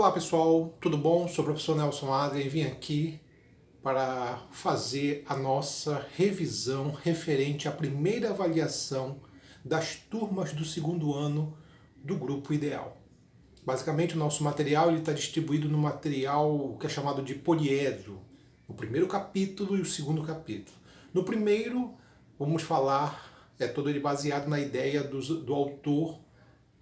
Olá pessoal, tudo bom? Sou o professor Nelson Adrien e vim aqui para fazer a nossa revisão referente à primeira avaliação das turmas do segundo ano do Grupo Ideal. Basicamente o nosso material está distribuído no material que é chamado de poliedro, o primeiro capítulo e o segundo capítulo. No primeiro vamos falar, todo ele baseado na ideia do autor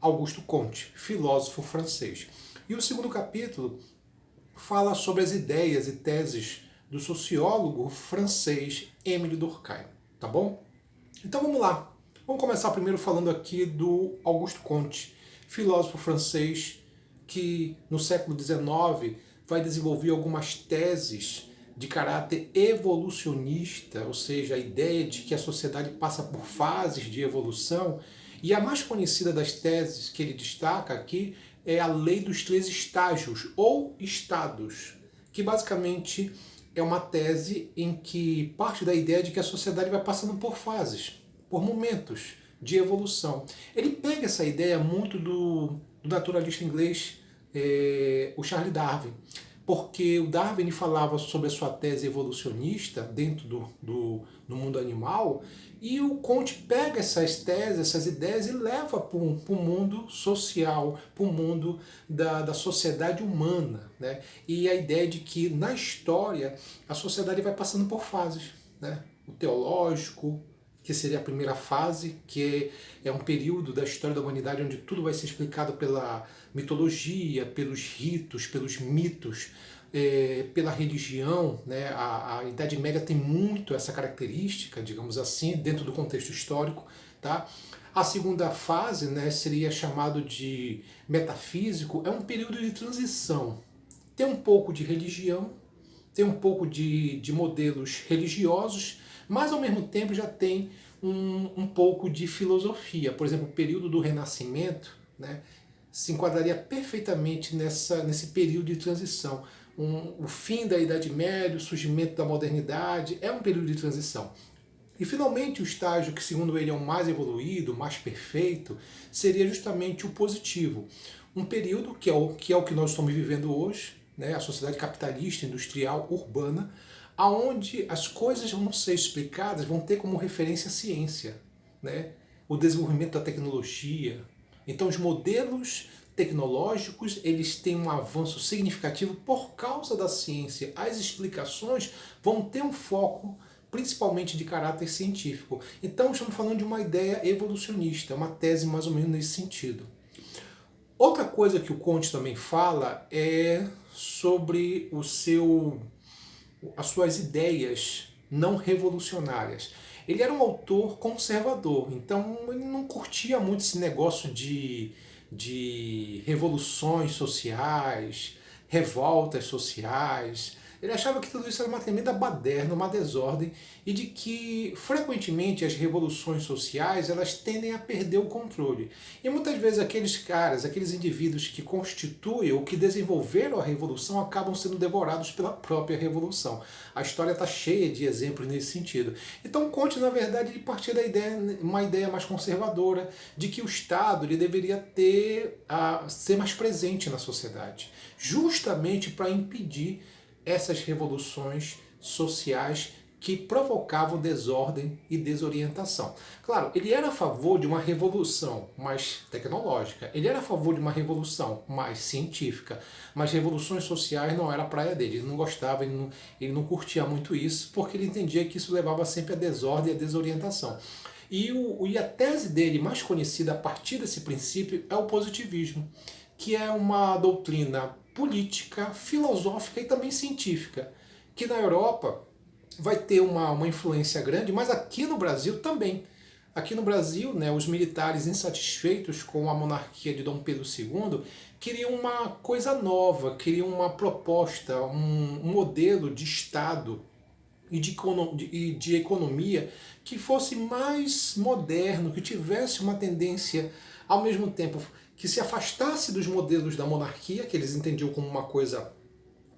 Auguste Comte, filósofo francês. E o segundo capítulo fala sobre as ideias e teses do sociólogo francês Émile Durkheim, tá bom? Então vamos lá. Vamos começar primeiro falando aqui do Auguste Comte, filósofo francês que no século XIX vai desenvolver algumas teses de caráter evolucionista, ou seja, a ideia de que a sociedade passa por fases de evolução. E a mais conhecida das teses que ele destaca aqui é a lei dos três estágios, ou estados, que basicamente é uma tese em que parte da ideia de que a sociedade vai passando por fases, por momentos de evolução. Ele pega essa ideia muito do naturalista inglês, o Charles Darwin, porque o Darwin falava sobre a sua tese evolucionista dentro do mundo animal, e o Comte pega essas teses, essas ideias e leva para o mundo social, para o mundo da sociedade humana, né? E a ideia de que na história a sociedade vai passando por fases, né? O teológico, que seria a primeira fase, que é um período da história da humanidade onde tudo vai ser explicado pela mitologia, pelos ritos, pelos mitos, pela religião, né? A Idade Média tem muito essa característica, digamos assim, dentro do contexto histórico, tá? A segunda fase, né, seria chamado de metafísico, é um período de transição. Tem um pouco de religião, tem um pouco de modelos religiosos, mas ao mesmo tempo já tem um pouco de filosofia. Por exemplo, o período do Renascimento, né, se enquadraria perfeitamente nesse período de transição. O fim da Idade Média, o surgimento da modernidade, é um período de transição. E finalmente o estágio que segundo ele é o mais evoluído, mais perfeito, seria justamente o positivo. Um período que é o que nós estamos vivendo hoje, né, a sociedade capitalista, industrial, urbana, aonde as coisas vão ser explicadas, vão ter como referência a ciência, né, o desenvolvimento da tecnologia. Então os modelos tecnológicos, eles têm um avanço significativo por causa da ciência. As explicações vão ter um foco principalmente de caráter científico. Então estamos falando de uma ideia evolucionista, uma tese mais ou menos nesse sentido. Outra coisa que o Comte também fala é sobre as suas ideias não revolucionárias. Ele era um autor conservador, então ele não curtia muito esse negócio de revoluções sociais, revoltas sociais. Ele achava que tudo isso era uma tremenda baderna, uma desordem, e de que frequentemente as revoluções sociais elas tendem a perder o controle. E muitas vezes aqueles caras, aqueles indivíduos que constituem ou que desenvolveram a revolução acabam sendo devorados pela própria revolução. A história está cheia de exemplos nesse sentido. Então Comte, na verdade, ele partia da ideia, uma ideia mais conservadora, de que o Estado ele deveria ser mais presente na sociedade, justamente para impedir essas revoluções sociais que provocavam desordem e desorientação. Claro, ele era a favor de uma revolução mais tecnológica, ele era a favor de uma revolução mais científica, mas revoluções sociais não era a praia dele, ele não gostava, ele não curtia muito isso, porque ele entendia que isso levava sempre à desordem e à desorientação. E a tese dele mais conhecida a partir desse princípio é o positivismo, que é uma doutrina política, filosófica e também científica, que na Europa vai ter uma influência grande, mas aqui no Brasil também. Aqui no Brasil, né, os militares insatisfeitos com a monarquia de Dom Pedro II queriam uma coisa nova, queriam uma proposta, um modelo de Estado e de economia que fosse mais moderno, que tivesse uma tendência, ao mesmo tempo, que se afastasse dos modelos da monarquia, que eles entendiam como uma coisa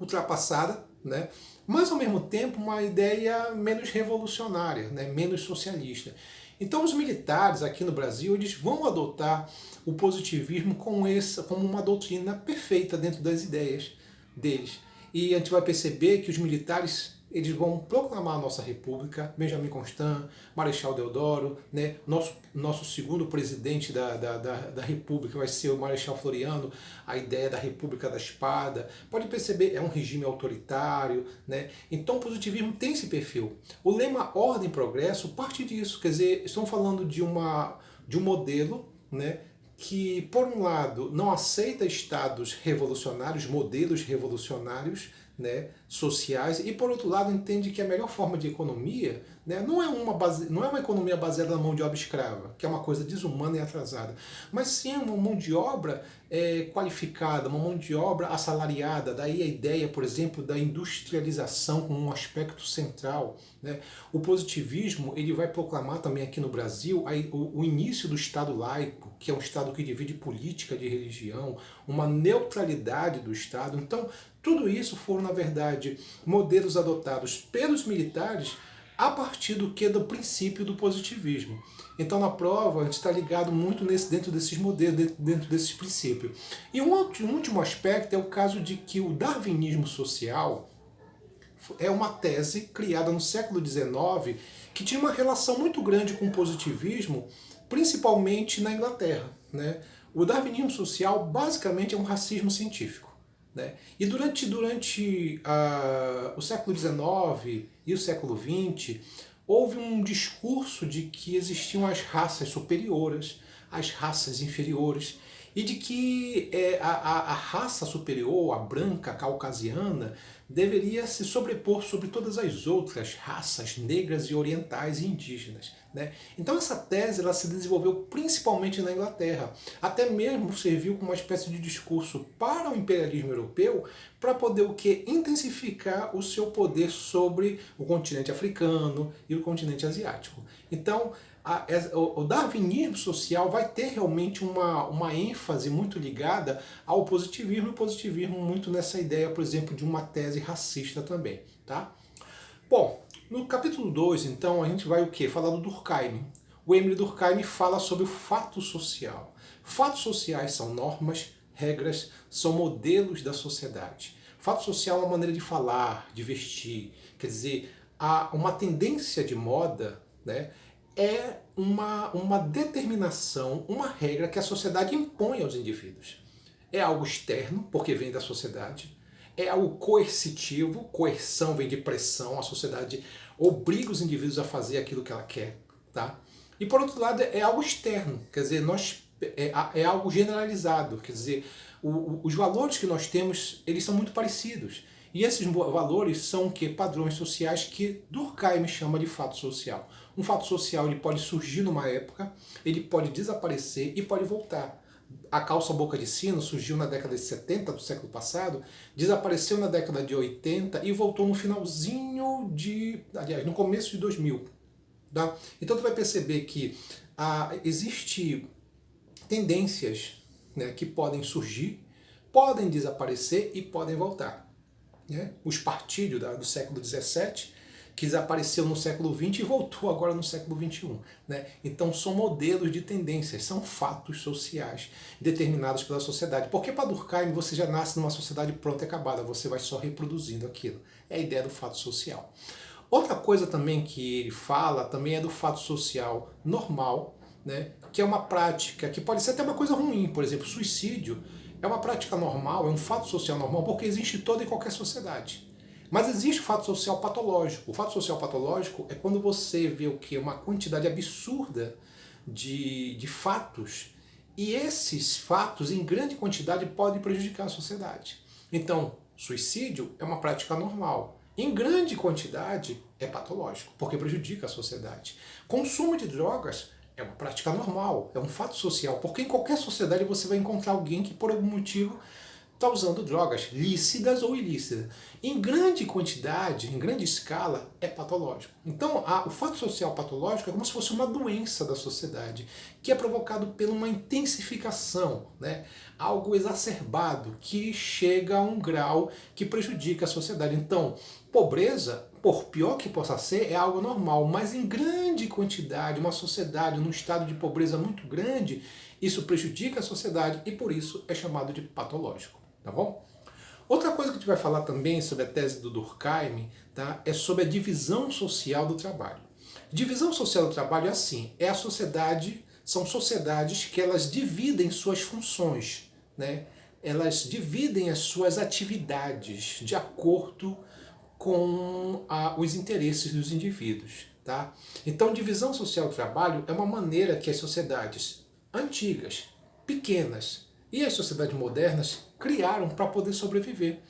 ultrapassada, né? Mas ao mesmo tempo uma ideia menos revolucionária, né? Menos socialista. Então os militares aqui no Brasil, eles vão adotar o positivismo como uma doutrina perfeita dentro das ideias deles. E a gente vai perceber que os militares, eles vão proclamar a nossa república, Benjamin Constant, Marechal Deodoro, né? Nosso segundo presidente da república vai ser o Marechal Floriano, a ideia da república da espada. Pode perceber, é um regime autoritário, né? Então o positivismo tem esse perfil. O lema Ordem e Progresso parte disso, quer dizer, estamos falando de um modelo, né, que, por um lado, não aceita estados revolucionários, modelos revolucionários, né, sociais, e, por outro lado, entende que a melhor forma de economia, né, não é uma economia baseada na mão de obra escrava, que é uma coisa desumana e atrasada, mas sim uma mão de obra qualificada, uma mão de obra assalariada. Daí a ideia, por exemplo, da industrialização como um aspecto central, né? O positivismo, ele vai proclamar também aqui no Brasil o início do Estado laico, que é um Estado que divide política de religião, uma neutralidade do Estado. Então, tudo isso foram, na verdade, modelos adotados pelos militares a partir do princípio do positivismo. Então, na prova, a gente está ligado muito dentro desses modelos, dentro desses princípios. E um último aspecto é o caso de que o darwinismo social é uma tese criada no século XIX que tinha uma relação muito grande com o positivismo, principalmente na Inglaterra, né? O darwinismo social basicamente é um racismo científico, né? E durante o século XIX e o século XX, houve um discurso de que existiam as raças superiores, as raças inferiores, e de que a raça superior, a branca, a caucasiana, deveria se sobrepor sobre todas as outras raças negras e orientais e indígenas, né? Então essa tese ela se desenvolveu principalmente na Inglaterra, até mesmo serviu como uma espécie de discurso para o imperialismo europeu, para poder o que? Intensificar o seu poder sobre o continente africano e o continente asiático. Então o darwinismo social vai ter realmente uma ênfase muito ligada ao positivismo, e o positivismo muito nessa ideia, por exemplo, de uma tese racista também, tá? Bom, no capítulo 2, então, a gente vai o quê? Falar do Durkheim. O Emile Durkheim fala sobre o fato social. Fatos sociais são normas, regras, são modelos da sociedade. Fato social é uma maneira de falar, de vestir, quer dizer, há uma tendência de moda, né? É uma determinação, uma regra que a sociedade impõe aos indivíduos. É algo externo, porque vem da sociedade. É algo coercitivo, coerção vem de pressão, a sociedade obriga os indivíduos a fazer aquilo que ela quer. Tá? E por outro lado, é algo externo, quer dizer, é algo generalizado, quer dizer, os valores que nós temos, eles são muito parecidos. E esses valores são o quê? Padrões sociais que Durkheim chama de fato social. Um fato social ele pode surgir numa época, ele pode desaparecer e pode voltar. A calça boca de sino surgiu na década de 70 do século passado, desapareceu na década de 80 e voltou no finalzinho no começo de 2000. Tá? Então tu vai perceber que existe tendências, né, que podem surgir, podem desaparecer e podem voltar. Né? O espartilho do século XVII, que desapareceu no século XX e voltou agora no século XXI. Né? Então são modelos de tendências, são fatos sociais determinados pela sociedade. Porque para Durkheim você já nasce numa sociedade pronta e acabada, você vai só reproduzindo aquilo. É a ideia do fato social. Outra coisa também que ele fala também é do fato social normal, né? Que é uma prática que pode ser até uma coisa ruim, por exemplo, suicídio. É uma prática normal, é um fato social normal, porque existe em toda e qualquer sociedade. Mas existe o fato social patológico. O fato social patológico é quando você vê o quê? Uma quantidade absurda de fatos, e esses fatos, em grande quantidade, podem prejudicar a sociedade. Então, suicídio é uma prática normal. Em grande quantidade, é patológico, porque prejudica a sociedade. Consumo de drogas é uma prática normal, é um fato social, porque em qualquer sociedade você vai encontrar alguém que por algum motivo está usando drogas, lícitas ou ilícitas. Em grande quantidade, em grande escala, é patológico. Então, o fato social patológico é como se fosse uma doença da sociedade, que é provocado por uma intensificação, né? Algo exacerbado, que chega a um grau que prejudica a sociedade. Então, pobreza Por pior que possa ser, é algo normal, mas em grande quantidade, uma sociedade num estado de pobreza muito grande, isso prejudica a sociedade e por isso é chamado de patológico, tá bom? Outra coisa que a gente vai falar também sobre a tese do Durkheim, tá, é sobre a divisão social do trabalho. Divisão social do trabalho é assim, é a sociedade, são sociedades que elas dividem suas funções, né? Elas dividem as suas atividades de acordo com os interesses dos indivíduos. Tá? Então, divisão social do trabalho é uma maneira que as sociedades antigas, pequenas e as sociedades modernas criaram para poder sobreviver.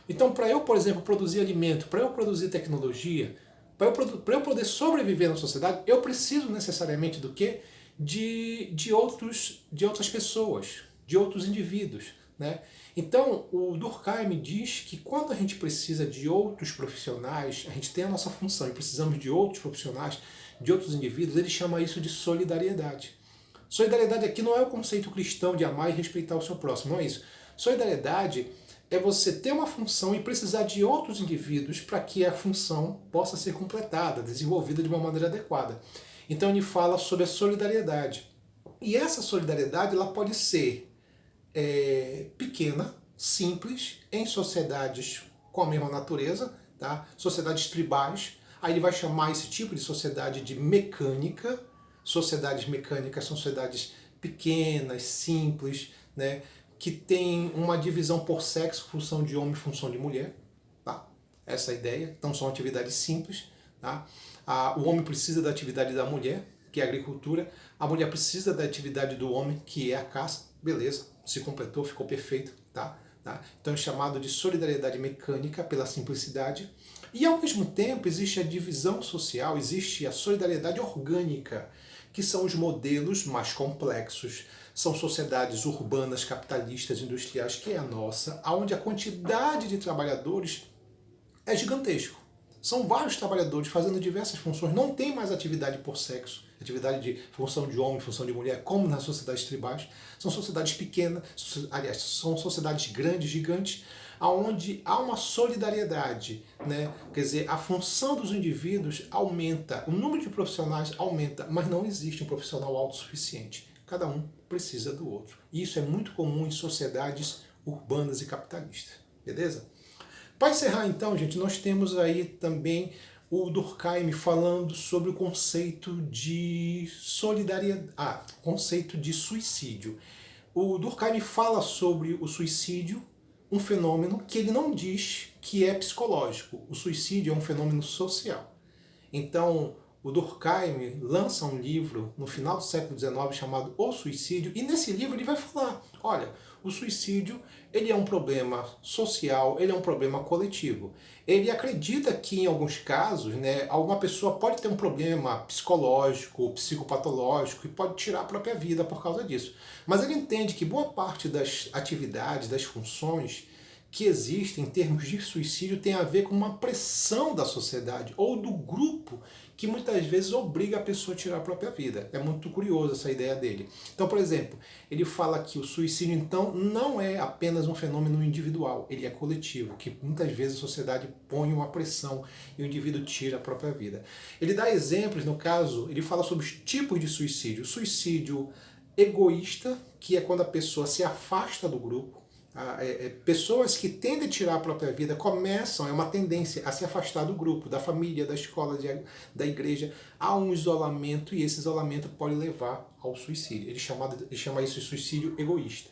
Então, para eu, por exemplo, produzir alimento, para eu produzir tecnologia, para eu poder sobreviver na sociedade, eu preciso necessariamente do quê? De outras pessoas, de outros indivíduos. Né? Então, o Durkheim diz que quando a gente precisa de outros profissionais, a gente tem a nossa função e precisamos de outros profissionais, de outros indivíduos, ele chama isso de solidariedade. Solidariedade aqui não é o conceito cristão de amar e respeitar o seu próximo, não é isso. Solidariedade é você ter uma função e precisar de outros indivíduos para que a função possa ser completada, desenvolvida de uma maneira adequada. Então ele fala sobre a solidariedade. E essa solidariedade ela pode ser pequena, simples, em sociedades com a mesma natureza, tá? Sociedades tribais. Aí ele vai chamar esse tipo de sociedade de mecânica. Sociedades mecânicas são sociedades pequenas, simples, né? Que tem uma divisão por sexo, função de homem e função de mulher. Tá? Essa é a ideia. Então são atividades simples. Tá? O homem precisa da atividade da mulher, que é a agricultura. A mulher precisa da atividade do homem, que é a caça. Beleza, se completou, ficou perfeito. Tá? Então é chamado de solidariedade mecânica pela simplicidade. E ao mesmo tempo existe a divisão social, existe a solidariedade orgânica, que são os modelos mais complexos. São sociedades urbanas, capitalistas, industriais, que é a nossa, onde a quantidade de trabalhadores é gigantesco. São vários trabalhadores fazendo diversas funções, não tem mais atividade por sexo, atividade de função de homem, função de mulher, como nas sociedades tribais. São sociedades pequenas, aliás, são sociedades grandes, gigantes, onde há uma solidariedade, né? Quer dizer, a função dos indivíduos aumenta, o número de profissionais aumenta, mas não existe um profissional autossuficiente. Cada um precisa do outro. E isso é muito comum em sociedades urbanas e capitalistas. Beleza? Para encerrar então, gente, nós temos aí também o Durkheim falando sobre o conceito de solidariedade, conceito de suicídio. O Durkheim fala sobre o suicídio, um fenômeno que ele não diz que é psicológico. O suicídio é um fenômeno social. Então, o Durkheim lança um livro no final do século XIX chamado O Suicídio, e nesse livro ele vai falar, olha, o suicídio ele é um problema social, ele é um problema coletivo. Ele acredita que em alguns casos, né, alguma pessoa pode ter um problema psicológico, psicopatológico e pode tirar a própria vida por causa disso. Mas ele entende que boa parte das atividades, das funções que existem em termos de suicídio tem a ver com uma pressão da sociedade ou do grupo que muitas vezes obriga a pessoa a tirar a própria vida. É muito curioso essa ideia dele. Então, por exemplo, ele fala que o suicídio, então, não é apenas um fenômeno individual, ele é coletivo, que muitas vezes a sociedade põe uma pressão e o indivíduo tira a própria vida. Ele dá exemplos, no caso, ele fala sobre os tipos de suicídio. O suicídio egoísta, que é quando a pessoa se afasta do grupo. Pessoas que tendem a tirar a própria vida começam, é uma tendência a se afastar do grupo, da família, da escola, da igreja. Há um isolamento e esse isolamento pode levar ao suicídio. Ele chama isso de suicídio egoísta.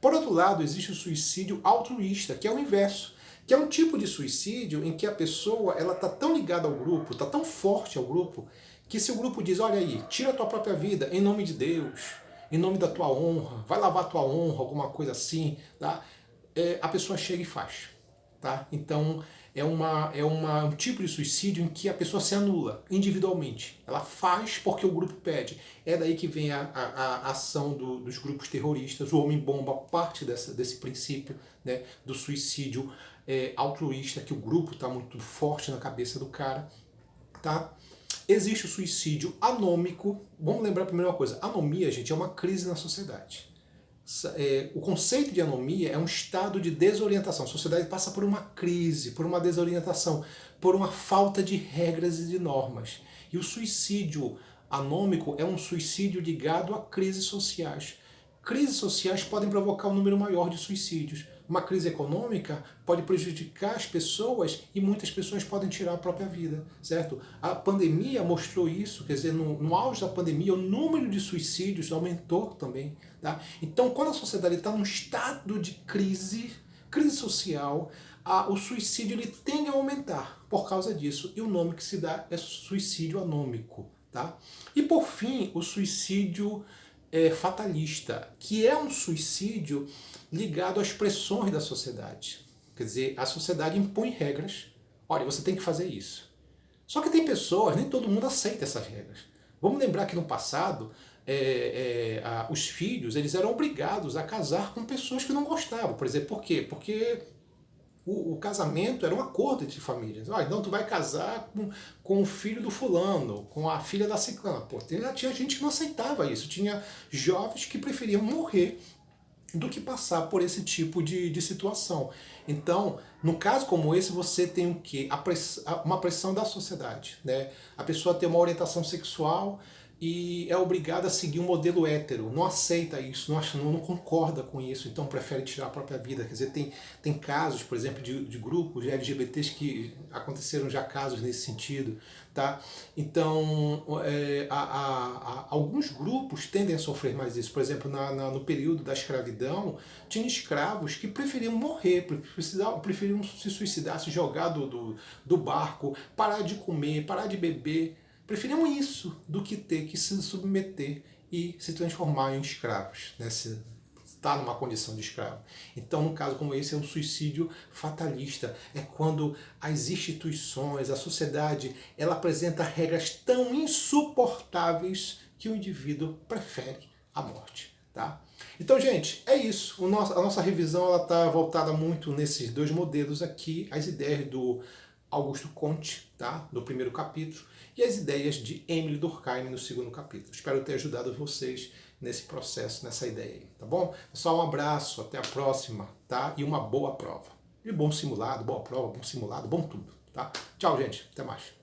Por outro lado, existe o suicídio altruísta, que é o inverso, que é um tipo de suicídio em que a pessoa está tão ligada ao grupo, está tão forte ao grupo, que se o grupo diz, olha aí, tira a tua própria vida em nome de Deus, em nome da tua honra, vai lavar a tua honra, alguma coisa assim, tá? A pessoa chega e faz. Tá? Então é um tipo de suicídio em que a pessoa se anula individualmente. Ela faz porque o grupo pede. É daí que vem a ação dos grupos terroristas. O Homem-Bomba parte desse princípio, né, do suicídio altruísta, que o grupo está muito forte na cabeça do cara. Tá? Existe o suicídio anômico. Vamos lembrar a primeira coisa. Anomia, gente, é uma crise na sociedade. O conceito de anomia é um estado de desorientação. A sociedade passa por uma crise, por uma desorientação, por uma falta de regras e de normas. E o suicídio anômico é um suicídio ligado a crises sociais. Crises sociais podem provocar um número maior de suicídios. Uma crise econômica pode prejudicar as pessoas e muitas pessoas podem tirar a própria vida, certo? A pandemia mostrou isso, quer dizer, no auge da pandemia, o número de suicídios aumentou também, tá? Então, quando a sociedade está num estado de crise social, o suicídio ele tende a aumentar por causa disso. E o nome que se dá é suicídio anômico, tá? E por fim, o suicídio fatalista, que é um suicídio ligado às pressões da sociedade. Quer dizer, a sociedade impõe regras. Olha, você tem que fazer isso. Só que tem pessoas, nem todo mundo aceita essas regras. Vamos lembrar que no passado, os filhos eles eram obrigados a casar com pessoas que não gostavam. Por exemplo, por quê? Porque o casamento era um acordo entre famílias. Olha, então tu vai casar com o filho do fulano, com a filha da ciclana. Pô, tinha gente que não aceitava isso. Tinha jovens que preferiam morrer do que passar por esse tipo de situação. Então, no caso como esse, você tem o quê? Uma pressão da sociedade, né? A pessoa tem uma orientação sexual e é obrigada a seguir um modelo hétero, não aceita isso, não concorda com isso, então prefere tirar a própria vida. Quer dizer, tem casos, por exemplo, de grupos de LGBTs que aconteceram já casos nesse sentido, tá? Então, alguns grupos tendem a sofrer mais isso. Por exemplo, no período da escravidão, tinha escravos que preferiam morrer, preferiam se suicidar, se jogar do barco, parar de comer, parar de beber. Preferiam isso do que ter que se submeter e se transformar em escravos, né? Está numa condição de escravo. Então, no caso como esse, é um suicídio fatalista. É quando as instituições, a sociedade, ela apresenta regras tão insuportáveis que o indivíduo prefere a morte, tá? Então, gente, é isso. A nossa revisão está voltada muito nesses dois modelos aqui, as ideias do Augusto Comte, tá? No primeiro capítulo, e as ideias de Emile Durkheim no segundo capítulo. Espero ter ajudado vocês nesse processo, nessa ideia aí, tá bom? Pessoal, um abraço, até a próxima, tá? E uma boa prova. E bom simulado, boa prova, bom simulado, bom tudo, tá? Tchau, gente, até mais.